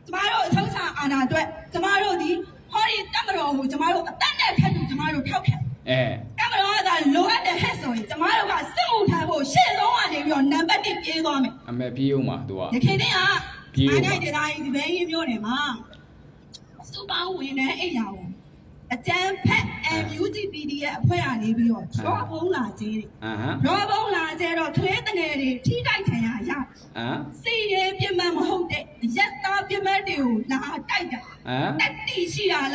Tomorrow, Tosa Anna, tomorrow, the Hori Tamaro, tomorrow, a thunder tomorrow, Toka. Tamaro, the lower the Hessel, tomorrow, I still have a share on if your number is on me. I'm a Piuma, do I? The Kenya, I did I the your name, Super winner, a damn pet and UTPD, where I live your drop all that. Drop all that, or clear the native, tea night. See if your mamma hold it, just stop your menu, now, tighter. That she are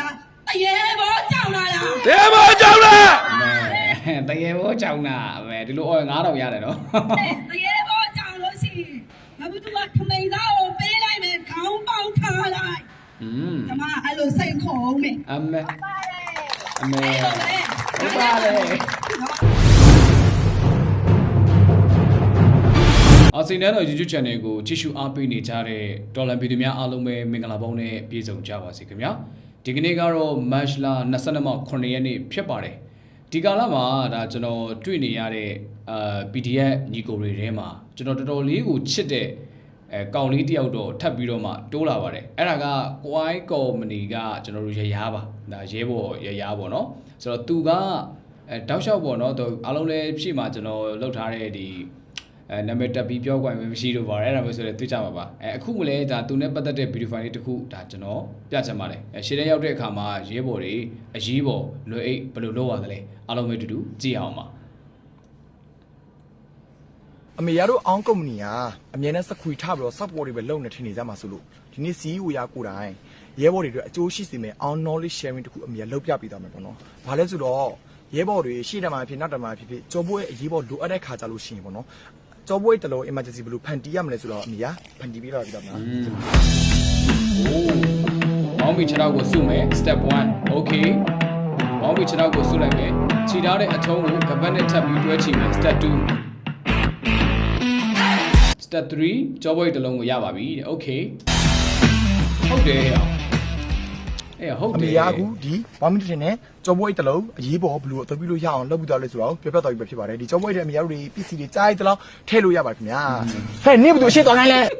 Asinano YouTube channel go Chishu RP ni chare Dollar Bidumia Alume Mingalabone Pizo Java Sikamia Tignegaro Mashla Nasanama Corneani Piapare Tigalama da Jono Twini Yare PDA Nico Rema Jonotoli Chite Kauli Diaudo Tabiroma Dola Vare Eraga Kwai Ko Maniga Jono Yava da Jebo Yayabo no so Tuga Tausha Bono to Alone Shima Jono Lotare di Nameta Pipio Machine over Aramis Twitter. Accumulate that to never that beautify to cook that no, Piazamare. A shade out of Kama, Jebori, a Jibo, no eight, but no other. Allow me to do Gialma. A Mayaro Uncle Mia, a Mianas Kuitabo, subword with loan at Tinizamasulu. Tinisi, we are good eye. Yebori, a Joshime, our knowledge sharing to Mia Lopia Pidamabono. Palezudo, Yebori, Shidama, Pinatama, Jobo, Yibo, do other Catalushimono. So wait a low emergency blue pantiam lesula mia, pandibira. Oh, on which I go sume, step 1, okay. On which I go sulame, Chidare Atomu, Cabanet Tabu to achieve, step 2. Step 3, Job wait along with Yababi, okay. How dare Yagu, D, Pamitine, Job wait a low, Yibo, blue, the blue young, love dollars well, Pepper, the Job wait a Mary, PC, title, tell you about me. Hey, never do shit on island.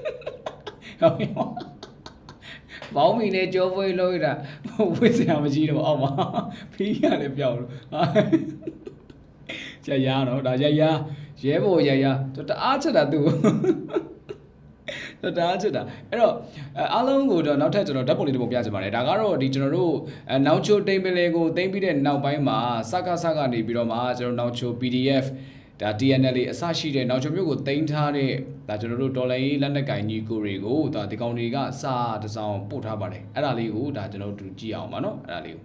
Baumine Job way loader, with the Amagino Oma, Pia de Piao. Jayano, Dajaya, Jebo Yaya, to the answer that do. The answer that. Along with now title double Piazamare, Dagaro, the general, and Naucho Dembelego, Dembid now by Ma, Saka Saga, the Biroma, or Naucho PDF, that DNL, Sashi, Naucho Mugo, Daintare, that general Dolay, Landakai, Nico, that the County Sa, the sound, put Habare, Aliu, that general to Giamano, Aliu.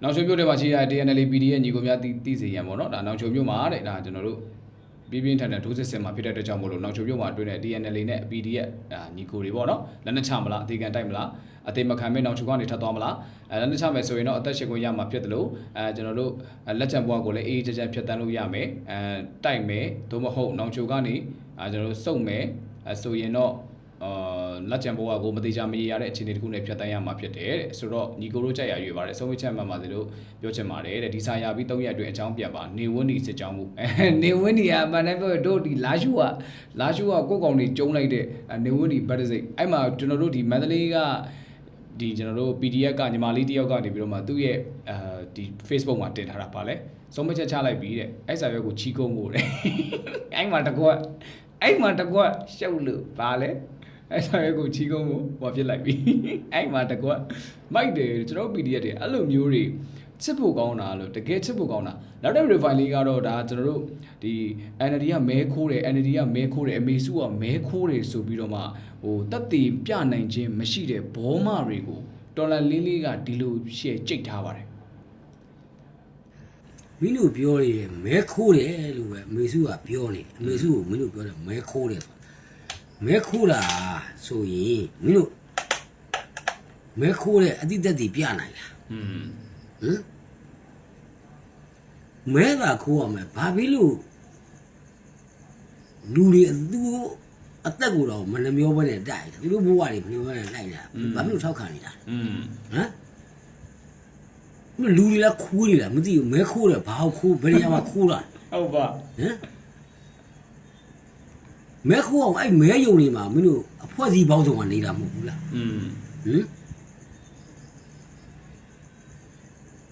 Naucho Mugachi, DNL, PD, and Yugomia, Tizi Yamono, and Naucho Mumar, that general. BB internet who says my Peter Jamolo, not to you are doing a DNL net BD, Nico Ribono, Lana Chamala, the Gantamla, a Temakame, not to go to Tatomala, and the time so you know, Tashigo Yama Pietalo, General, Latamwagole, Age and Pietano Yame, and Time, Tomaho, Nauchugani, General Some, so you know. Lachamboa go Matijami Yare, Chinikune Piatayama Piete, Suro, Nicorucha, you are so much Mamado, Yochamare, the desire Vitoya to a champion, New one is a jamu, and New Winnia, but never do the Lajua, go on the John like and New Winnie, but as I'm out to know the Madaliga, the General Pidia, Ganimali, Dioga, the Broma, do ye, the Facebook wanted Harapale, so much a child I be it, as I go Chico Moore. I want to go, show look, Vale. I go Chico, what you like me. I want to go. My day, it's no media. Hello, Muri. Tipugona, the gate Tipugona. Not every finally got out at the Anadia may cure, Anadia may cure, and Mesua may cure, so Bidoma. Oh, that the piano engine, Machine, Boma Rigo. Donna Lily got Dilu, she checked Tower. Minu Piori, Mercure, Mesua Pioni, Mesu, Minu, Mercure. Mercura, so ye, Minu Mercure, I did that the piano. Mera Kuame, Pabilu Luli do a tabula, Manamio when it died. You don't worry, you were like that. Babu Tokana. Huh? Lula Kula, Mudi, Mercura, Pau, Beriama Kula. Over. မဲခိုးအောင်အဲ့မဲယုံနေမှာမင်းတို့အဖွဲ့စည်းပေါင်းစုံကနေတာမဟုတ်ဘူးလားဟင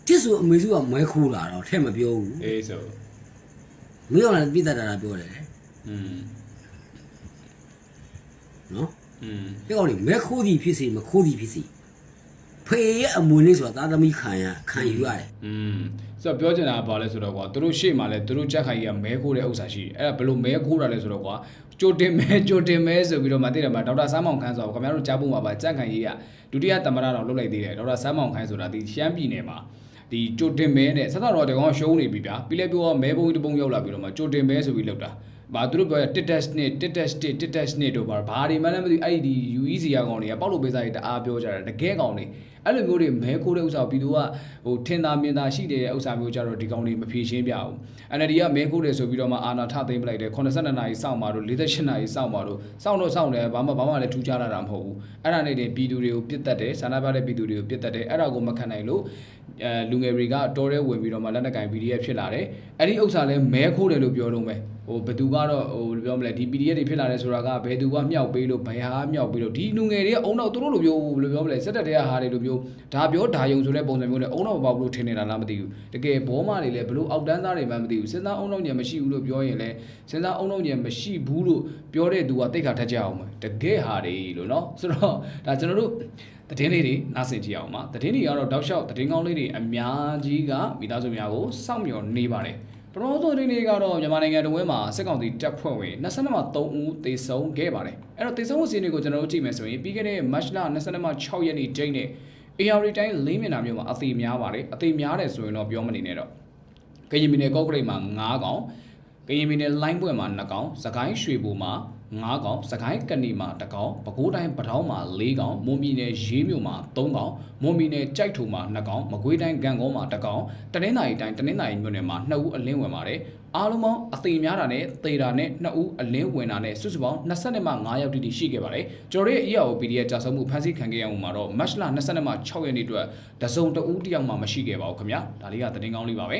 ်ကျစ်ဆိုအမေစုကမဲခိုးလာတော့ထဲမပြောဘူးအေးဆိုမင်းတို့လည်းပြစ်တတ်တာပြောတယ်နော်ပြောနေမဲခိုးသည်ဖြစ်စီမခိုးသည်ဖြစ်စီဖေးရဲ့အမွေလေးဆိုတာသာသမီခံယူရတယ်ဆိုတော့ပြောချင်တာကဘာလဲဆိုတော့ကွာသူတို့ရှေ့မှာလဲသူတို့ကြက်ခိုင်ကြီးကမဲခိုးတဲ့ဥစ္စာရှိတယ်အဲ့ဒါဘယ်လိုမဲခိုးတာလဲဆိုတော့ကွာကြိုတင်မဲဆိုပြီးတော့မှသိတယ်မှာဒေါက်တာဆန်းမောင်ခန်းဆိုတော့ခင်ဗျားတို့ကြားဖို့မှာပါကြက်ခိုင်ကြီးကဒုတိယသမ္မတတော်လုပ်လိုက်သေးတယ်ဒေါက်တာဆန်းမောင်ခန်းဆိုတာဒီရှမ်းပြည်နယ်မှာဒီကြိုတင်မဲနဲ့ဆက်တော့တကောင်ရှုံးနေပြီဗျာပြီးလဲပြောမဲပုံကြီးတပုံရောက်လာပြီးတော့မှကြိုတင်မဲဆိုပြီးလောက်တာဘာသူတို့ပြောတစ်တက်နှစ်တို့ဘာတွေမှလည်းမသိအဲ့ဒီ UEC ရကောင်တွေကပေါက်လို့ပေးစားရတအားပြောကြတယ်တကယ်ကောင်တွေအဲ့လိုမျိုးတွေမဲခိုးတဲ့ဥစ္စာပြည်သူကဟိုထင်သာမြင်သာရှိတဲ့ဥစ္စာမျိုးကြတော့ဒီကောင်တွေမဖြေရှင်းပြဘူး NLD ကမဲခိုးတယ်ဆိုပြီးတော့မှအာဏာထသိမ်းပလိုက်တယ်82နာရီစောင့်ပါတော့48နာရီစောင့်ပါတော့စောင့်တယ်ဘာမှလည်းထူးခြားလာတာမဟုတ်ဘူးအဲ့ဒါနဲ့တင်ပြည်သူတွေကိုပြစ်တက်တယ်ဆန္ဒပြတဲ့ပြည်သူတွေကိုပြစ်တက်တယ်အဲ့ဒါကိုမခံနိုင်လို့လူငယ်တွေကတော်ရဲဝင်ပြီးတော့မှလက်နက်ကင် PDF ဖြစ်လာတယ်အဲ့ဒီဥစ္စာလဲမဲခိုးတယ်လို့ပြောလုံးပဲဟိုဘသူကတော့ဟိုပြောမလဲဒီ PDF တွေဖြစ်လာတယ်ဆိုတာကဘယ်သူကမြောက်ပေးလို့ဘယ်ဟာမြောက်ပေးလို့ဒီလူငယ်တွေကအုံတော့သူတို့လိုမျိုးဘယ်လိုပြောမလဲစက်တက်တဲ့ဟာတွေလိုမျိုးဒါပြောဒါယုံဆိုတဲ့ပုံစံမျိုးနဲ့အုံတော့မပေါက်လို့ထင်နေတာလားမသိဘူးတကယ်ဘောမတွေလည်းဘလို့အောက်တန်းသားတွေမှမသိဘူးစဉ်းစားအုံတော့ညံမရှိဘူးလို့ပြောရင်လည်းစဉ်းစားအုံတော့ညံမရှိဘူးလို့ပြောတဲ့သူကတိတ်ခါထက်ကြအောင်မယ်တကယ်ဟာတွေလို့နော်ဆိုတော့ဒါကျွန်တော်တို့သတင်းလေးတွေနားဆင်ကြည့်အောင်ပါသတင်းတွေကတော့တောက်လျှောက်သတင်းကောင်းလေးတွေအများကြီးကမိသားစုများကိုစောင့်မျှော်နေပါတယ်ပထမဆုံးသတင်းလေးကတော့မြန်မာနိုင်ငံတဝင်းမှာစစ်ကောင်စီတပ်ဖွဲ့ဝင်22မှ3ဦးသေဆုံးခဲ့ပါတယ်အဲ့တော့သေဆုံးမှုစီးတွေကိုကျွန်တော်တို့ကြည့်မယ်ဆိုရင်ပြီးခဲ့တဲ့မတ်လ22မှ6ရက်နေ့ဒိတ်နဲ့ AR တိုင်း၄မျက်နှာမျိုးမှာအသေးများပါတယ်အသေးများတယ်ဆိုရင်တော့ပြောမနေနဲ့တော့ကရင်ပြည်နယ်ကော့ကရိတ်မှာ9ကောင်ကရင်ပြည်နယ်လိုင်းပွင့်မှာ2ကောင်စကိုင်းရွှေဘိုမှာ9ကောင်စကိုင်းကဏီမှာ1ကောင်ပဲခူးတိုင်းပထောင်းမှာ4ကောင်မွန်ပြည်နယ်ရေးမြို့မှာ3ကောင်မွန်ပြည်နယ်ကြိုက်ထူမှာ2ကောင်မကွေးတိုင်းဂံကောမှာ1ကောင်တနင်္သာရီတိုင်းတနင်္သာရီမြို့နယ်မှာ2ဦးအလင်းဝင်ပါတယ်အားလုံးပေါင်းအသေးများတာနဲ့သေတာနဲ့2ဦးအလင်းဝင်တာနဲ့စုစုပေါင်း22မှ5ယောက်တိရှိခဲ့ပါတယ်ကျွန်တော်ရဲ့ EAO PDF ကြာဆုံးမှုဖန်ဆီးခံခဲ့ရမှုမှာတော့မတ်လ22မှ6ရက်နေ့အတွက်တစုံတဦးတယောက်မှမရှိခဲ့ပါဘူးခင်ဗျာဒါလေးကသတင်းကောင်းလေးပါပဲ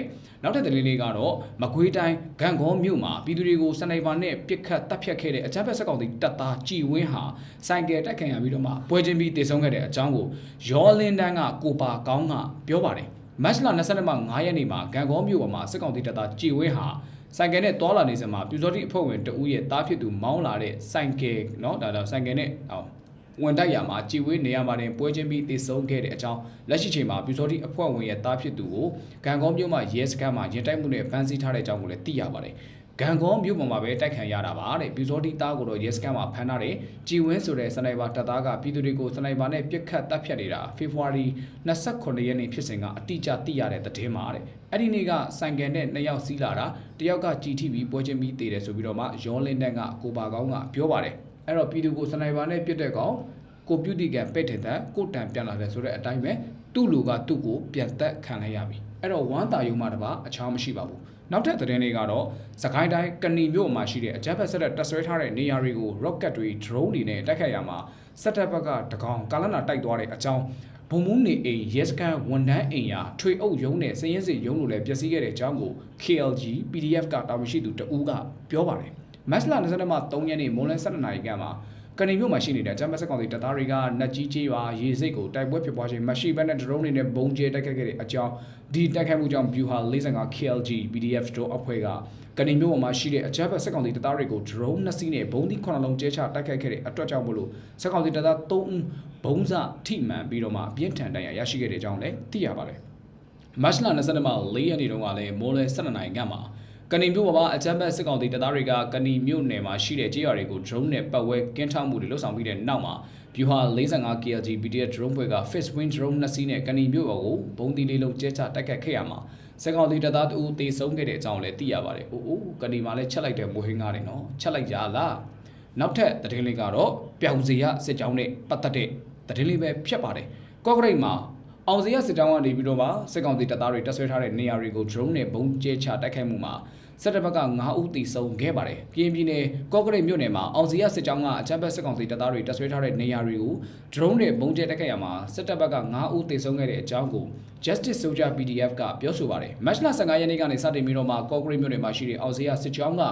နောက်ထပ်သတင်းလေးကတော့မကွေးတိုင်းဂံကောမြို့မှာပြည်သူတွေကိုစနိုက်ပါနဲ့ပစ်ခတ်တပ်ဖြတ်ခဲ့တဲ့အကြမ်းဖက်စစ်ကောင်စီတပ်သားကြည်ဝင်းဟာဆိုင်ကယ်တိုက်ခံရပြီးတော့မှပွဲချင်းပြီးတေဆုံးခဲ့တဲ့အကြောင်းကိုရောလင်းတန်းကကိုပါကောင်းကပြောပါတယ်မတ်လ22မှ5ရက်နေ့မှာဂံကောမြို့ပေါ်မှာစစ်ကောင်စီတပ်သားကြည်ဝင်းဟာဆိုင်ကယ်နဲ့တွာလာနေစမှာပြူစောတိအဖွဲ့ဝင်တဦးရဲ့တားဖြစ်သူမောင်းလာတဲ့ဆိုင်ကယ်เนาะဒါတော့ဆိုင်ကယ်နဲ့ဝင်တိုက်ရမှာကြည်ဝင်းနေရာမှာတင်ပွဲချင်းပြီးတေဆုံးခဲ့တဲ့အကြောင်းလက်ရှိချိန်မှာပြူစောတိအဖွဲ့ဝင်ရဲ့တားဖြစ်သူကိုဂံကောမြို့မှာရဲစခန်းမှာရင်တိုက်မှုနဲ့ဖမ်းဆီးထားတဲ့အကြောင်းကိုလည်းသိရပါတယ်ဂံကောမြို့ပေါ်မှာပဲတိုက်ခံရတာပါတဲ့ပြူစောတိသားကိုတော့ရဲစခန်းမှာဖမ်းထားတယ်ကြည်ဝင်းဆိုတဲ့စနိုက်ပါတပ်သားကပြည်သူတွေကိုစနိုက်ပါနဲ့ပစ်ခတ်တပ်ဖြတ်နေတာဖေဖော်ဝါရီ29ရက်နေ့ဖြစ်စဉ်ကအတိအကျသိရတဲ့သတင်းမှာတဲ့အဲ့ဒီနေ့ကဆိုင်ကယ်နဲ့2ယောက်စီးလာတာတယောက်ကကြည်ထိပြီးပွဲချင်းပြီးသေးတယ်ဆိုပြီးတော့မှရောလင်းတန်းကကိုပါကောင်းကပြောပါတယ်အဲ့တော့ပြည်သူကိုစနိုက်ပါနဲ့ပစ်တဲ့ကောင်ကိုပြုတ်တီကန်ပဲ့ထင်တဲ့ကိုတန်ပြန်လာတယ်ဆိုတဲ့အတိုင်းပဲသူ့လူကသူ့ကိုပြန်သက်ခံလိုက်ရပြီအဲ့တော့ဝမ်းတာယုံမှတပါအချောင်းမရှိပါဘူးနောက်ထပ်သတင်းလေးကတော့စကိုင်းတိုင်းကဏီမြို့မှာရှိတဲ့အကြမ်းဖက်စစ်တပ်တပ်ဆွဲထားတဲ့နေရာတွေကို rocket တွေ drone တွေနဲ့တိုက်ခိုက်ရမှာစစ်တပ်ဘက်ကတကောင်ကာလနာတိုက်သွားတဲ့အကြောင်းဘုံမူးနေအိမ်ရဲစခန်းဝန်ထမ်းအိမ်ယာထွေအုပ်ရုံးနဲ့စည်ရင်းစီရုံးလိုလည်းပျက်စီးခဲ့တဲ့အကြောင်းကို KLG PDF ကတာဝန်ရှိသူတဦးကပြောပါတယ်မတ်လ22မှ3ရက်နေ့မိုးလယ်12နာရီခန့်မှာကနေမြို့မှာရှိနေတဲ့ဂျမ်ဘတ်စကောင်စီတပ်သားတွေကနတ်ကြီးကြီးပါရေစိတ်ကိုတိုက်ပွဲဖြစ်ပွားခြင်းမရှိဘဲနဲ့ drone တွေနဲ့ဘုံကျဲတိုက်ခိုက်ခဲ့တဲ့အကြောင်းဒီတိုက်ခိုက်မှုကြောင့် view ဟာ45 KLG PDF တို့အဖွဲ့ကကနေမြို့မှာရှိတဲ့အဂျမ်ဘတ်စကောင်စီတပ်သားတွေကို drone 2စီးနဲ့ဘုံသီး9လုံးကျဲချတိုက်ခိုက်ခဲ့တဲ့အတွက်ကြောင့်မလို့စကောင်စီတပ်သား3ဦးဘုံစထိမှန်ပြီးတော့မှပြင်းထန်ဒဏ်ရာရရှိခဲ့တဲ့အကြောင်းလည်းသိရပါတယ်မတ်လ22မှ4ရက်နေ့တုန်းကလည်းမိုးလယ်12နာရီခန့်မှာကနေမြို့ပေါ်မှာအကြမ်းဖက်စစ်ကောင်စီတပ်သားတွေကကနေမြို့နယ်မှာရှိတဲ့ကြေးရွာတွေကို drone နဲ့ပတ်ဝဲကင်းထောက်မှုတွေလှုပ်ဆောင်ပြီးတဲ့နောက်မှာဗျူဟာ45 KLG BTS drone ဖွဲ့က Fixed Wing drone 2စီးနဲ့ကနေမြို့ပေါ်ကိုဘုံသီးလေးလုံးကျဲချတိုက်ခတ်ခဲ့ရမှာစစ်ကောင်စီတပ်သားတို့တေဆုံးခဲ့တဲ့အကြောင်းလည်းသိရပါတယ်။အိုးကနေမှာလည်းချက်လိုက်တဲ့မိုးဟင်းကားတွေနော်ချက်လိုက်ကြလား။နောက်ထပ်သတင်းလေးကတော့ပြောင်စီရစစ်ကြောင်းနဲ့ပတ်သက်တဲ့သတင်းလေးပဲဖြစ်ပါတယ်။ကော့ကရိတ်မှာအောင်စရစစ်တောင်းကနေပြီးတော့မှစစ်ကောင်စီတပ်သားတွေတပ်ဆွဲထားတဲ့နေရာတွေကို drone နဲ့ဘုံကျဲချတိုက်ခိုက်မှုမှာ စစ်တပ်ဘက်က9ဦးသေဆုံးခဲ့ပါတယ်။ပြည်နယ်ကော့ကရိတ်မြို့နယ်မှာအောင်စီရစစ်ကြောင်းကအကြမ်းဖက်စစ်ကောင်စီတပ်သားတွေတပ်ဆွဲထားတဲ့နေရာတွေကို drone နဲ့ပုံကျဲတက်ခဲ့ရမှာစစ်တပ်ဘက်က9ဦးသေဆုံးခဲ့တဲ့အကြောင်းကို Justice Soldier PDF ကပြောဆိုပါတယ်။ မတ်လ15ရက်နေ့ကနေစတင်ပြီးတော့မှကော့ကရိတ်မြို့နယ်မှာရှိတဲ့အောင်စီရစစ်ကြောင်းက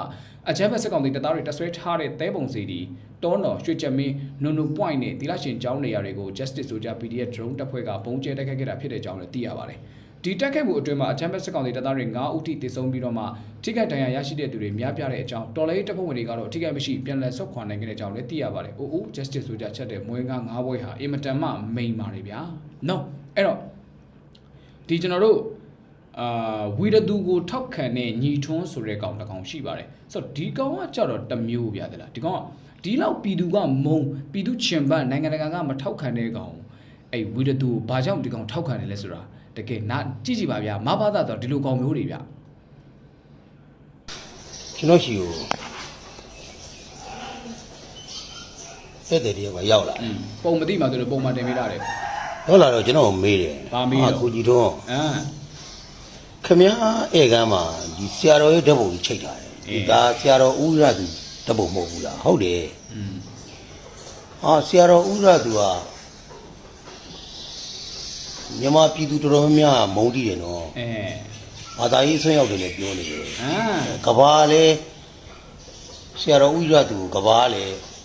အကြမ်းဖက်စစ်ကောင်စီတပ်သားတွေတပ်ဆွဲထားတဲ့သဲပုံစီတီတောနော်ရွှေချက်မင်းနုံနုံ point နဲ့တီလာရှင်ကျောင်းနေရာတွေကို Justice Soldier PDF drone တပ်ဖွဲ့ကပုံကျဲတက်ခဲ့တာဖြစ်တဲ့အကြောင်းလည်းသိရပါတယ်။ဒီတက်ခဲ့မှုအတွင်းမှာအချမ်းဘက်စစ်ကောင်စီတပ်သားတွေ9ဦးထိသေဆုံးပြီးတော့မှထိခိုက်ဒဏ်ရာရရှိတဲ့သူတွေများပြားတဲ့အကြောင်းတော်လေးတပ်ဖွဲ့ဝင်တွေကတော့ထိခိုက်မရှိပြန်လည်ဆုတ်ခွာနိုင်ခဲ့တဲ့အကြောင်းလည်းသိရပါတယ်။အိုး Justice Soldier ချက်တဲ့မွေးကား9ဘွဲဟာအင်မတန်မှမိန်ပါတယ်ဗျာ။ No အဲ့တော့ဒီကျွန်တော်တို့ဝီရသူကိုထောက်ခံတဲ့ညီထွန်းဆိုတဲ့ကောင်တစ်ကောင်ရှိပါတယ်။ဆိုတော့ဒီကောင်ကကြတော့တစ်မျိုးဗျာတဲ့လား။ဒီကောင်ကဒီလောက်ပြည်သူကမုံပြည်သူချင်ပတ်နိုင်ငံတကာကမထောက်ခံတဲ့ကောင်အဲ့ဝီရသူကိုဘာကြောင့်ဒီကောင်ထောက်ခံတယ်လဲဆိုတာတကယ်နာကြည့်ကြည့်ပါဗျာမဘာသာဆိုဒီလိုကောင်မျိုးတွေဗျကျွန်တော်ရှိကိုတဲ့တည်းကရောက်လာပုံမသိမှဆိုတော့ပုံမှန်တင်ပေးတာတယ်ရောက်လာတော့ကျွန်တော်မေးတယ်ကိုကြီးထွန်းခမည်းဧကန်းမှာဒီဆရာတော်ရဲ့ဓာတ်ပုံကြီးချိန်ထားတယ်ဒီကဆရာတော်ဦးရသူဓာတ်ပုံမဟုတ်ဘူးလားဟုတ်တယ်ဆရာတော်ဦးရသူကမြန်မာပြည်သူတော်တော်များများမုန်းတီးတယ်နော်ဘာသာရေးဆွေးရောက်တယ်လည်းပြောနေတယ်ကဘာလဲဆရာတော်ဦးရသူကဘာလဲ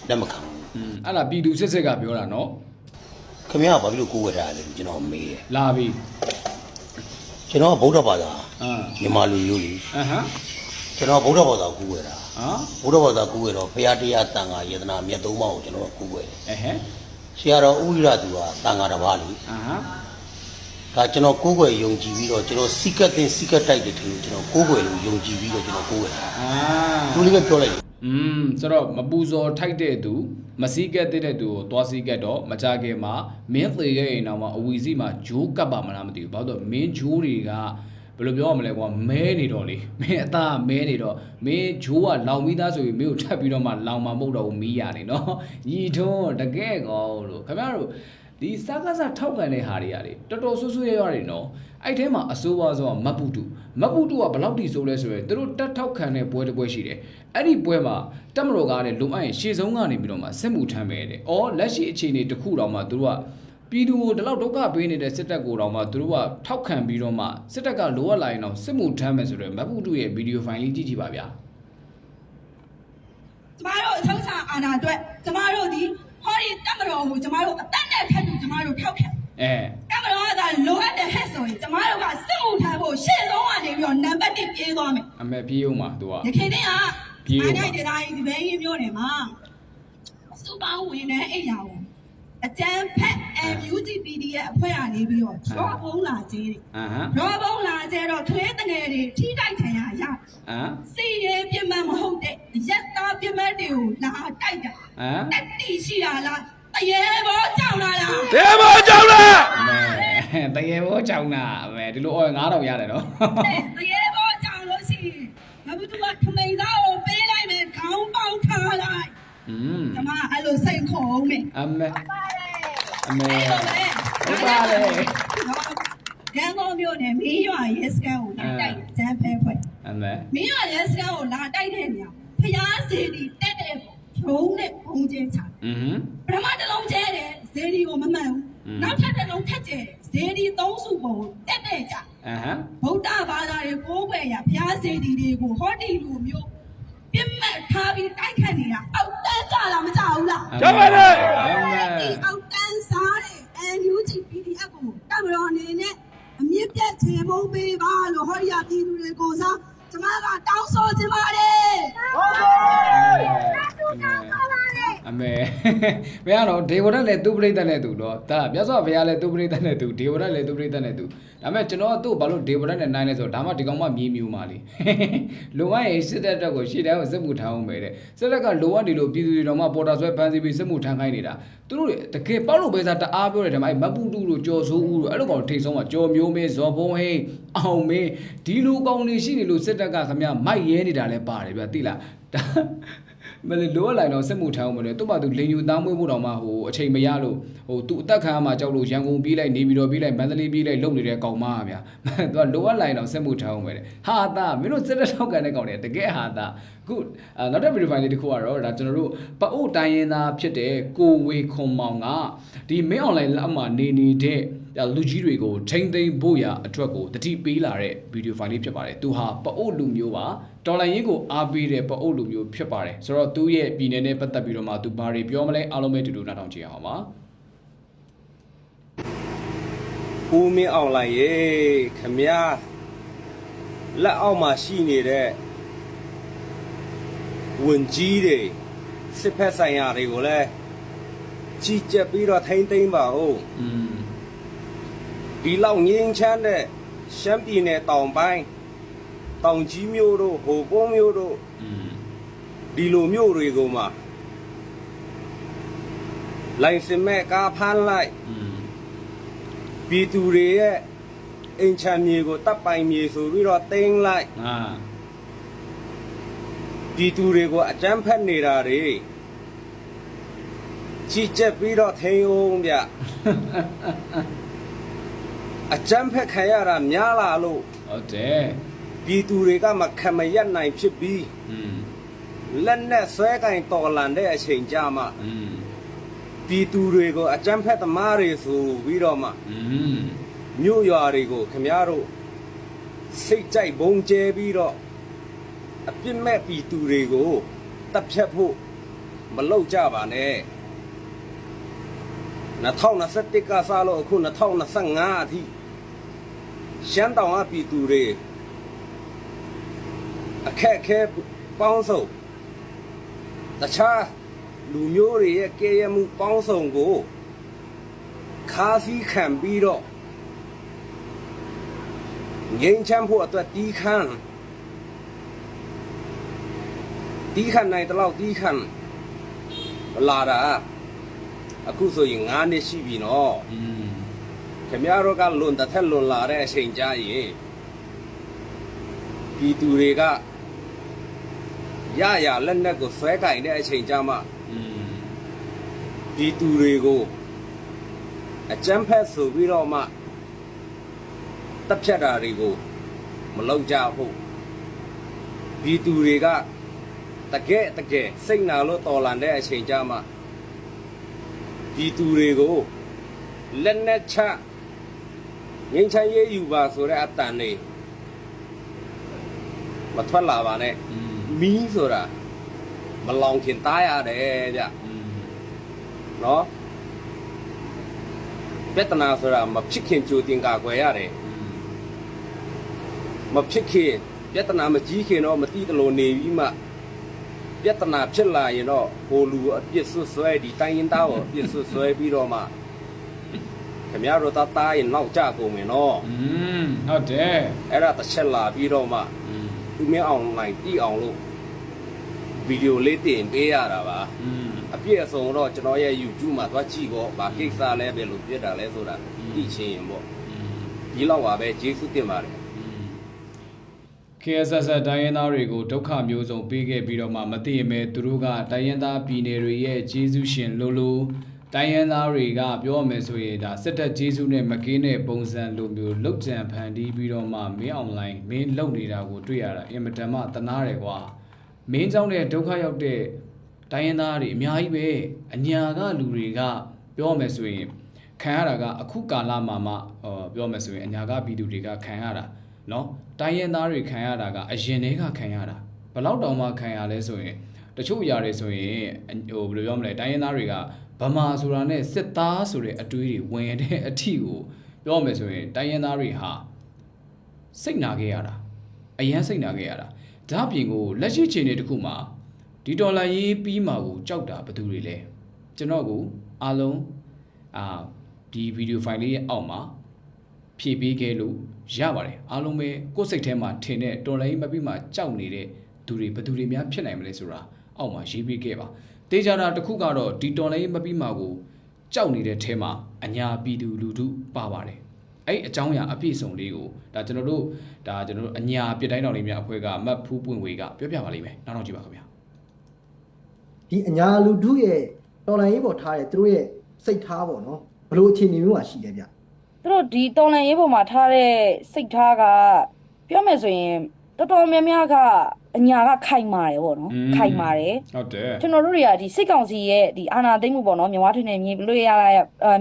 လက်မခံဘူးအဲ့ဒါပြည်သူစစ်စစ်ကပြောတာနော်ခင်ဗျားကဘာဖြစ်လို့ကိုးဝဲတာလဲကျွန်တော်မေးတယ်လာပြီကျွန်တော်ကဗုဒ္ဓဘာသာမြန်မာလူမျိုးလေကျွန်တော်ဗုဒ္ဓဘာသာကိုးဝဲတာဗုဒ္ဓဘာသာကိုးဝဲတော့ဘုရားတရားတန်ခါယတနာမြတ်သုံးပါးကိုကျွန်တော်ကိုးဝဲတယ်ဆရာတော်ဦးရသူကတန်ခါတစ်ပါးလေဒါကျွန်တော်ကိုးကွယ်ယုံကြည်ပြီးတော့ကျွန်တော်စိကတ်တင်စိကတ်တိုက်တယ်ထင်လို့ကျွန်တော်ကိုးကွယ်လို့ယုံကြည်ပြီးတော့ကျွန်တော်ကိုးကွယ်တာသူလေးပဲပြောလိုက်ဆိုတော့မပူဇော်ထိုက်တဲ့သူမစည်းကက်တဲ့သူကိုသွားစည်းကက်တော့မကြခင်မှာမင်းသေးရဲ့အိမ်တော်မှာအဝီစီမှာဂျိုးကပ်ပါမလားမသိဘူးဘာလို့မင်းဂျိုးတွေကဘယ်လိုပြောရမလဲကွာမဲနေတော့လေမင်းအသားမဲနေတော့မင်းဂျိုးကလောင်ပြီးသားဆိုရင်မင်းကိုထပ်ပြီးတော့မှလောင်မှာမဟုတ်တော့ဘူးမီးရနေနော်ညီထွန်းတကယ်ကောလို့ခင်ဗျားတို့ဒီစကားစထောက်ကန်တဲ့ဟာတွေရတယ်တော်တော်ဆူဆူရွရွတွေနော်အဲ့ထဲမှာအစိုးရဆိုတာမပုတုကဘလောက်တိဆိုလဲဆိုရင်သူတို့တက်ထောက်ခံတဲ့ပွဲတစ်ပွဲရှိတယ်အဲ့ဒီပွဲမှာတက်မတော်ကားတဲ့လုံအပ်ရင်ရှေ့ဆုံးကနေပြီးတော့မှစစ်မှုထမ်းမယ်တဲ့အော်လက်ရှိအခြေအနေတစ်ခုတောင်မှသူတို့ကပြည်သူကိုဒီလောက်ဒုက္ခပေးနေတဲ့စစ်တပ်ကိုတောင်မှသူတို့ကထောက်ခံပြီးတော့မှစစ်တပ်ကလိုအပ်လာရင်တော့စစ်မှုထမ်းမယ်ဆိုတော့မပုတုရဲ့ဗီဒီယိုဖိုင်လေးကြည့်ကြည့်ပါဗျာကျမတို့အချုပ်ချာအာဏာအတွက်ကျမတို့ဒီဟောဒီတက်မတော်ကိုကျမတို့အသက်နဲ့ဖက်လို့ကျမတို့ထောက်ခံတက်မတော်ကလိုအပ်တဲ့ဟဲ့ဆိုရင်ကျမတို့ကစစ်မှုထမ်းဖို့ရှေ့ဆုံးကနေပြီးတော့နံပါတ်1ပြေးသွားမယ်အမေပြေးဦးမှာသူကဒီခေတ်တည်းကပြေးဦးမှာဒီတိုင်းဒီဘဲရင်မျိုးတယ်မှာစူပါဝင်တဲ့အိယာကိုအကျန်းဖက် MUTPD ရဲ့အဖွဲ့ကနေပြီးတော့ရောဘုံလာခြင်းတွေရောဘုံလာကျဲတော့ကလေးတငယ်တွေထိတိုက်ခံရစီရဲပြမတ်မဟုတ်တဲ့ရက်သားပြမတ်တွေကိုလာတိုက်တာတက်တီရှိတာလားတရေဘောကြောင်လာလားတရေဘောကြောင်လားတရေဘောကြောင်တာပဲဒီလို9000ရတယ်နော်တရေဘောကြောင်လို့ရှိရင်ငါတို့ကထမိန်သားကိုပေးလိုက်မယ်ခေါင်းပေါက်ထားလိုက်ကျမအဲ့လိုစိတ်ခေါ်အောင်မယ်အမေဟုတ်ပါလေရန်ကုန်မြို့နယ်မင်းရွာရဲစခန်းကိုလာတိုက်ဂျမ်ဖဲဖွဲ့မင်းရွာရဲစခန်းကိုလာတိုက်တဲ့နေရာဖျားစီတီတက်တဲ့ရုံးနဲ့ဘုံကျဲချပထမတစ်လုံးကျဲတယ်ဇေဒီကိုမမှန်ဘူးနောက်ထပ်တစ်လုံးထက်ကျဲဇေဒီ3စုပုံတက်တဲ့ကြဗုဒ္ဓဘာသာတွေကိုးကွယ်ရဖျားစီတီတွေကိုဟောဒီလူမျိုးပြတ်မှတ်ထားပြီးတိုက်ခတ်နေတာအောက်တန်းကြလားမကြဘူးလားကြပါလေဒီအောက်တန်းစားတဲ့ NUG PDF ကိုတပ်မတော်အနေနဲ့အမြင့်ပြတ်ချေမုန်းပေးပါလို့ဟောရပြည်သူတွေကိုစားကျမကတောင်းဆိုချင်ပါတယ်ဟုတ်ပါဘူးအမေဘယ်ကတော့ဒေဝရတ်လည်းသူ့ပြိတ္တနဲ့သူတော့ဒါမြတ်စွာဘုရားလည်းသူ့ပြိတ္တနဲ့သူဒေဝရတ်လည်းသူ့ပြိတ္တနဲ့သူဒါပေမဲ့ကျွန်တော်ကသူ့ဘာလို့ဒေဝရတ်နဲ့နိုင်လဲဆိုတော့ဒါမှဒီကောင်မှမြေးမြူးမှလေလုံအပ်ရင်စစ်တပ်တက်ကိုရှေ့တန်းကိုစစ်မှုထမ်းအောင်ပဲတဲ့စစ်တပ်ကလုံအပ်နေလို့ပြည်သူတွေတော့မှပေါ်တာဆွဲဖမ်းဆီးပြီးစစ်မှုထမ်းခိုင်းနေတာသူတို့တကယ်ပေါ့လို့ပဲစားတအားပြောတယ်ဒါမှမပူတူလို့ကြော်ဆိုးဦးလို့အဲ့လိုကောင်ထိတ်ဆုံးကကြော်မျိုးမင်းဇော်ဘုံဟိန်းအောင်မင်းဒီလူကောင်တွေရှိနေလို့စစ်တပ်ကခမမိုက်ရဲနေတာလဲပါတယ်ဗျသိလား မလေးလိုအပ်လိုက်တော့စစ်မှုထမ်းအောင်မလဲသူ့ဘာသူလင်ယူသားမွေးဖို့တောင်မှဟိုအချိန်မရလို့ဟိုသူအသက်ခံမှာကြောက်လို့ရန်ကုန်ပြေးလိုက်နေပြီးတော့ပြေးလိုက်မန္တလေးပြေးလိုက်လုံနေတဲ့ကောင်မဗျာသူကလိုအပ်လိုက်တော့စစ်မှုထမ်းအောင်ပဲဟာသားမင်းတို့စစ်တပ်ထောက်ကန်တဲ့ကောင်တွေတကယ်ဟာသားအခုနောက်တဲ့ဗီဒီယိုဖိုင်လေးတစ်ခုကတော့ဒါကျွန်တော်တို့ပအို့တိုင်းရင်းသားဖြစ်တဲ့ကိုဝေခွန်မောင်ကဒီမင်းအွန်လိုင်းလက်မှာနေနေတဲ့လူကြီးတွေကိုထိမ့်သိမ်းဖို့ရအတွက်ကိုတတိပေးလာတဲ့ဗီဒီယိုဖိုင်လေးဖြစ်ပါတယ်သူဟာပအို့လူမျိုးပါတော်လိုင်းရေးကိုအားပေးတဲ့ပအို့လူမျိုးဖြစ်ပါတယ်ဆိုတော့သူရဲ့ပြည်နယ်နဲ့ပတ်သက်ပြီးတော့မှသူဘာတွေပြောမလဲအားလုံးပဲတူတူနားထောင်ကြည့်အောင်ပါဦးမင်းအောင်လိုင်းရေခမရလက်အောက်မှာရှိနေတဲ့ဝင်ကြီးတွေစစ်ဖက်ဆိုင်ရာတွေကိုလည်းကြီးကြပ်ပြီးတော့ထိမ့်သိမ်းပါဦးဒီလောက်ငင်းချမ်းတဲ့ရှမ်းပြည်နယ်တောင်ပိုင်းတောင်ကြီးမြို့တို့ဟိုပုံးမြို့တို့ဒီလိုမြို့တွေကိုမှလိုင်စင်မဲ့ကားဖမ်းလိုက်ပြည်သူတွေရဲ့အင်ချမ်းမြေကိုတပ်ပိုင်မြေဆိုပြီးတော့တင်းလိုက်ပြည်သူတွေကိုအကြမ်းဖက်နေတာတွေကြီးကြပ်ပြီးတော့ထိန်အောင်ဗျအကြမ်းဖက်ခံရတာများလာလို့ဟုတ်တယ်ပြည်သူတွေကမခံမရပ်နိုင်ဖြစ်ပြီးလက်နဲ့ဆွဲကင်တော်လန်တဲ့အချိန်ကြမှာပြည်သူတွေကိုအကြမ်းဖက်သမားတွေဆိုပြီးတော့မှမြို့ရွာတွေကိုခမရတို့စိတ်ကြိုက်ဘုံကျဲပြီးတော့အပြစ်မဲ့ပြည်သူတွေကိုတပ်ဖြတ်ဖို့မလုပ်ကြပါနဲ့2021ကစလို့အခု2025အထိရှမ်းတောင်အပြည်သူတွေအခက်အခဲပေါင်းစုံတခြားလူမျိုးတွေရဲ့ကဲရမှုပေါင်းစုံကိုခါးစည်းခံပြီးတော့ငြိမ်းချမ်းဖို့အတွက်တီးခန့်နိုင်တလောက်တီးခန့်လာတာအခုဆိုရင်9နှစ်ရှိပြီနော်ခင်ဗျားတို့ကလွန်တစ်ထက်လွန်လာတဲ့အချိန်ကြာရင်ပြည်သူတွေကရလက်နက်ကိုဆွဲကင်တဲ့အချိန်ကြာမှပြည်သူတွေကိုအကြမ်းဖက်ဆိုပြီးတော့မှတပ်ဖြတ်တာတွေကိုမလုပ်ကြဘူးပြည်သူတွေကတကယ်စိတ်နာလို့တော်လန်တဲ့အချိန်ကြာမှပြည်သူတွေကိုလက်နက်ချငင်းချမ်းရေးယူပါဆိုတဲ့အတန်တွေမထွက်လာပါနဲ့မီးဆိုတာမလောင်ခင်တားရတယ်ဗျနော်ပြဿနာဆိုတာမဖြစ်ခင်ကြိုတင်ကာကွယ်ရတယ်မဖြစ်ခင်ပြဿနာမကြီးခင်တော့မတိတလို့နေပြီးမှပြဿနာဖြစ်လာရင်တော့ဟိုလူအပြစ်ဆွဆွဲဒီတိုင်းရင်သားကိုအပြစ်ဆွဆွဲပြီးတော့မှခင်ဗျားတို့တားရင်နောက်ကြကုန်မယ်နော်ဟုတ်တယ်အဲ့ဒါတစ်ချက်လာပြီးတော့မှသူမင်းအောင်နိုင်တီးအောင်လို့ဗီဒီယိုလေးတင်ပေးရတာပါအပြည့်အစုံတော့ကျွန်တော်ရဲ့ YouTube မှာသွားကြည့်ပေါ့ဗာကိစ္စလဲပဲလို့ပြတာလဲဆိုတာသိချင်းရင်ပေါ့ဒီလောက်ပါပဲကျေးဇူးတင်ပါတယ်KSS တိုင်းရင်းသားတွေကိုဒုက္ခမျိုးစုံပေးခဲ့ပြီးတော့မှမသိရမဲသူတို့ကတိုင်းရင်းသားပြည်နယ်တွေရဲ့ကျေးဇူးရှင်လို့တိုင်းရင်းသားတွေကပြောရမယ်ဆိုရင်ဒါစစ်တပ်ကျေးဇူးနဲ့မကင်းတဲ့ပုံစံလိုမျိုးလောက်ကြံဖန်တီးပြီးတော့မှမင်းအွန်လိုင်းမင်းလုံနေတာကိုတွေ့ရတာအင်မတန်မှတနာတယ်ကွာမင်းကြောင့်တဲ့ဒုက္ခရောက်တဲ့တိုင်းရင်းသားတွေအများကြီးပဲအညာကလူတွေကပြောမယ်ဆိုရင်ခံရတာကအခုကာလမှာမှပြောမယ်ဆိုရင်အညာကပြည်သူတွေကခံရတာနော်တိုင်းရင်းသားတွေခံရတာကအရင်တည်းကခံရတာဘယ်လောက်တောင်မှခံရလဲဆိုရင်တချို့ຢာတွေဆိုရင်ဟိုဘယ်လိုပြောမလဲတိုင်းရင်းသားတွေကဗမာဆိုတာနဲ့စစ်သားဆိုတဲ့အတွေးတွေဝင်ရတဲ့အထီကိုပြောမယ်ဆိုရင်တိုင်းရင်းသားတွေဟာစိတ်နာခဲ့ရတာအရန်စိတ်နာခဲ့ရတာဒါအပြင်ကိုလက်ရှိချိန်တွေတခုမှာဒီဒေါ်လာရေးပြီးမှာကိုကြောက်တာဘယ်သူတွေလဲကျွန်တော်ကိုအားလုံးဒီဗီဒီယိုဖိုင်လေးရဲ့အောက်မှာဖြည့်ပေးခဲ့လို့ရပါတယ်အားလုံးပဲကိုယ်စိတ်ထဲမှာထင်တဲ့ဒေါ်လာရေးမပြီးမှာကြောက်နေတဲ့သူတွေဘယ်သူတွေများဖြစ်နိုင်မလဲဆိုတာအောက်မှာရေးပေးခဲ့ပါတေးကြတာတစ်ခုကတော့ဒီဒေါ်လာရေးမပြီးမှာကိုကြောက်နေတဲ့ထဲမှာအညာပြည်သူလူထုပါပါတယ်အဲ့အကြောင်းအရာအပြည့်စုံလေးကိုဒါကျွန်တော်တို့အညာပြတိုင်းတော်လေးများအဖွဲ့ကမတ်ဖူးပွင့်ဝေကပြောပြပါလိမ့်မယ်နောက်တော့ကြည့်ပါခင်ဗျာ ဒီအညာလူထုရဲ့တော်လိုင်းရေးပေါ်ထားတဲ့သူတို့ရဲ့စိတ်ထားပေါ့နော်ဘလို့အခြေအနေမျိုးမှာရှိတယ်ဗျသူတို့ဒီတော်လန်ရေးပေါ်မှာထားတဲ့စိတ်ထားကပြောမယ်ဆိုရင်တော်တော်များများကအညာကခိုင်မာတယ်ပေါ့နော်ခိုင်မာတယ်ဟုတ်တယ်ကျွန်တော်တို့တွေကဒီစိတ်ကောင်စီရဲ့ဒီအာဏာသိမ်းမှုပေါ့နော်မြန်မာထွေနဲ့မြင်တွေ့ရ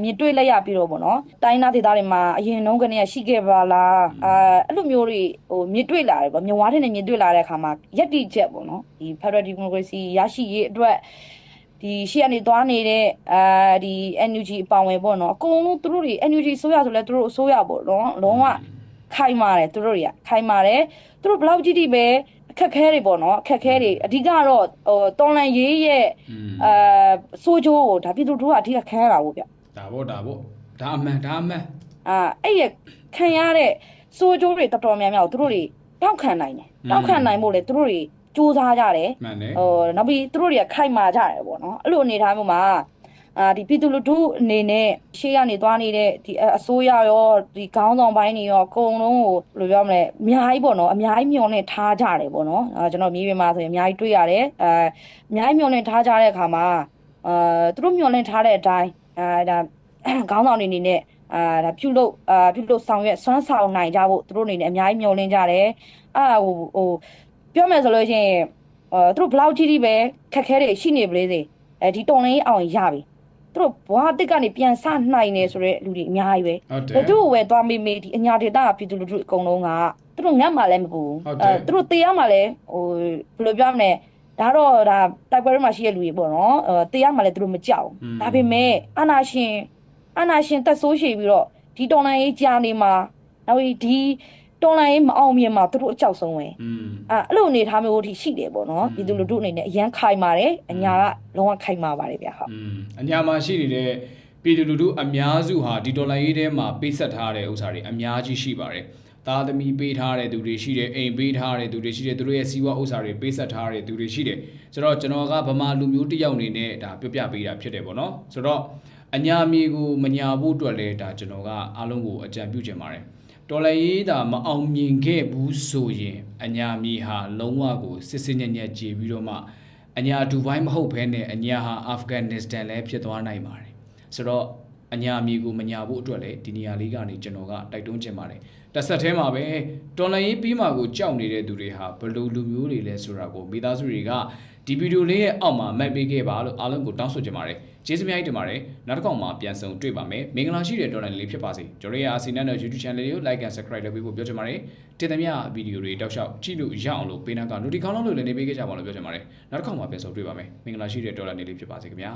မြင်တွေ့လိုက်ရပြီးတော့ပေါ့နော်တိုင်းနာဒေသတွေမှာအရင်နှုန်းကနေရှိခဲ့ပါလားအဲ့လိုမျိုးတွေဟိုမြင်တွေ့လာတယ်ပေါ့မြန်မာထွေနဲ့မြင်တွေ့လာတဲ့အခါမှာယက်တိချက်ပေါ့နော်ဒီ Federal Democracy ရရှိရေးအတွက်ဒီရှေ့ကနေသွားနေတဲ့ဒီ NUG အပောင်ဝင်ပေါ့နော်အကုန်လုံးသူတို့တွေ NUG ဆိုရဆိုလဲသူတို့အစိုးရပေါ့နော်လုံးဝခိုင်မာတယ်သူတို့တွေကခိုင်မာတယ်သူတို့ဘလောက်ကြည့်ကြည့်ပဲအခက်ခဲတွေပေါ့နော်အခက်ခဲတွေအဓိကတော့ဟိုတော်လန်ရေးရဲ့စိုးကျိုးကိုဒါပြည်သူတို့ကအဓိကခံရတာပေါ့ဗျဒါပေါ့ဒါအမှန်အဲ့ရခံရတဲ့စိုးကျိုးတွေတော်တော်များများကိုသူတို့တွေတောက်ခံနိုင်တယ်တောက်ခံနိုင်ဖို့လေသူတို့တွေစူးစမ်းကြတယ်နောက်ပြီးသူတို့တွေကခိုင်မာကြတယ်ပေါ့နော်အဲ့လိုအနေထားမျိုးမှာဒီပြည်သူလူထုအနေနဲ့ရှေ့ကနေသွားနေတဲ့ဒီအစိုးရရောဒီခေါင်းဆောင်ပိုင်းတွေရောအကုန်လုံးကိုဘယ်လိုပြောမလဲအများကြီးပေါ့နော်အများကြီးမျှော်လင့်ထားကြတယ်ပေါ့နော်ကျွန်တော်မြေပြင်မှာဆိုရင်အများကြီးတွေ့ရတယ်အများကြီးမျှော်လင့်ထားကြတဲ့အခါမှာသူတို့မျှော်လင့်ထားတဲ့အတိုင်းဒါခေါင်းဆောင်တွေအနေနဲ့ဒါပြုလုပ်ဆောင်ရွက်စွမ်းဆောင်နိုင်ကြဖို့သူတို့အနေနဲ့အများကြီးမျှော်လင့်ကြတယ်ဟိုပြောမယ်ဆိုလို့ရှိရင်သူတို့ဘလောက်ကြီးပဲခက်ခဲတွေရှိနေပလေစေဒီတော်လင်းအောင်ရပြီသူတို့ဘွားတစ်ကနေပြန်ဆနိုင်နေဆိုတဲ့လူတွေအများကြီးပဲသူတို့ဝယ်သွားမေးဒီအညာဒေတာပြည်သူလူထုအကုန်လုံးကသူတို့ငတ်မှလည်းမပူသူတို့တေးရမှလည်းဟိုဘယ်လိုပြောမလဲဒါတော့ဒါတိုက်ပွဲတွေမှာရှိတဲ့လူတွေပေါ့နော်တေးရမှလည်းသူတို့မကြောက်ဒါပေမဲ့အာနာရှင်တက်ဆိုးရှိပြီးတော့ဒီတော်လန်ရေးကြာနေမှာနောက်ဒီတော်လိုင်းမအောင်မြင်မှာသူတို့အကြောက်ဆုံးပဲအဲ့လိုအနေထားမျိုးထိရှိတယ်ပေါ့နော်ပြည်သူလူထုအနေနဲ့အရန်ခိုင်ပါတယ်အညာကလုံးဝခိုင်မာပါတယ်ဗျဟုတ်အညာမှာရှိနေတဲ့ပြည်သူလူထုအများစုဟာဒီတော်လိုင်းရေးထဲမှာပေးဆက်ထားတဲ့ဥစ္စာတွေအများကြီးရှိပါတယ်သားသမီးပေးထားတဲ့သူတွေရှိတယ်အိမ်ပေးထားတဲ့သူတွေရှိတယ်သူတို့ရဲ့စီးပွားဥစ္စာတွေပေးဆက်ထားတဲ့သူတွေရှိတယ်ဆိုတော့ကျွန်တော်ကဗမာလူမျိုးတစ်ယောက်အနေနဲ့ဒါပြောပြပေးတာဖြစ်တယ်ပေါ့နော်ဆိုတော့အညာမြေကိုမညာဖို့အတွက်လဲဒါကျွန်တော်ကအားလုံးကိုအကြံပြုချင်ပါတယ်တော်လည်းရေးတာမအောင်မြင်ခဲ့ဘူးဆိုရင်အညာမြေဟာလုံးဝကိုစစ်စစ်ညက်ညက်ကြည်ပြီးတော့မှအညာဒူဘိုင်းမဟုတ်ဘဲနဲ့အညာဟာအာဖဂန်နစ္စတန်လည်းဖြစ်သွားနိုင်ပါတယ်ဆိုတော့အညာမြေကိုမညာဖို့အတွက်လည်းဒီနေရာလေးကနေကျွန်တော်ကတိုက်တွန်းချင်ပါတယ်တစ်ဆက်တည်းမှာပဲတော်လည်းရေးပြီးမှကိုကြောက်နေတဲ့သူတွေဟာဘယ်လိုလူမျိုးတွေလဲဆိုတာကိုမိသားစုတွေကဒီဗီဒီယိုလေးရဲ့အောက်မှာမှတ်ပေးခဲ့ပါလို့အားလုံးကိုတောင်းဆိုချင်ပါတယ်ကျေးဇူးများတင်ပါတယ်နောက်တစ်ခေါက်မှာပြန်ဆုံတွေ့ပါမယ်မင်္ဂလာရှိတဲ့တော်လိုင်းလေးဖြစ်ပါစေကျွန်တော်ရဲ့အာစီနန်ရဲ့ YouTube channel လေးကို like and subscribe လုပ်ပေးဖို့ပြောချင်ပါတယ်တင်သမျှဗီဒီယိုတွေတောက်လျှောက်ကြည့်လို့ရအောင်လို့ပေးနာက notification လုံးလို့လည်းနေပေးခဲ့ကြပါလို့ပြောချင်ပါတယ်နောက်တစ်ခေါက်မှာပြန်ဆုံတွေ့ပါမယ်မင်္ဂလာရှိတဲ့တော်လိုင်းလေးဖြစ်ပါစေခင်ဗျာ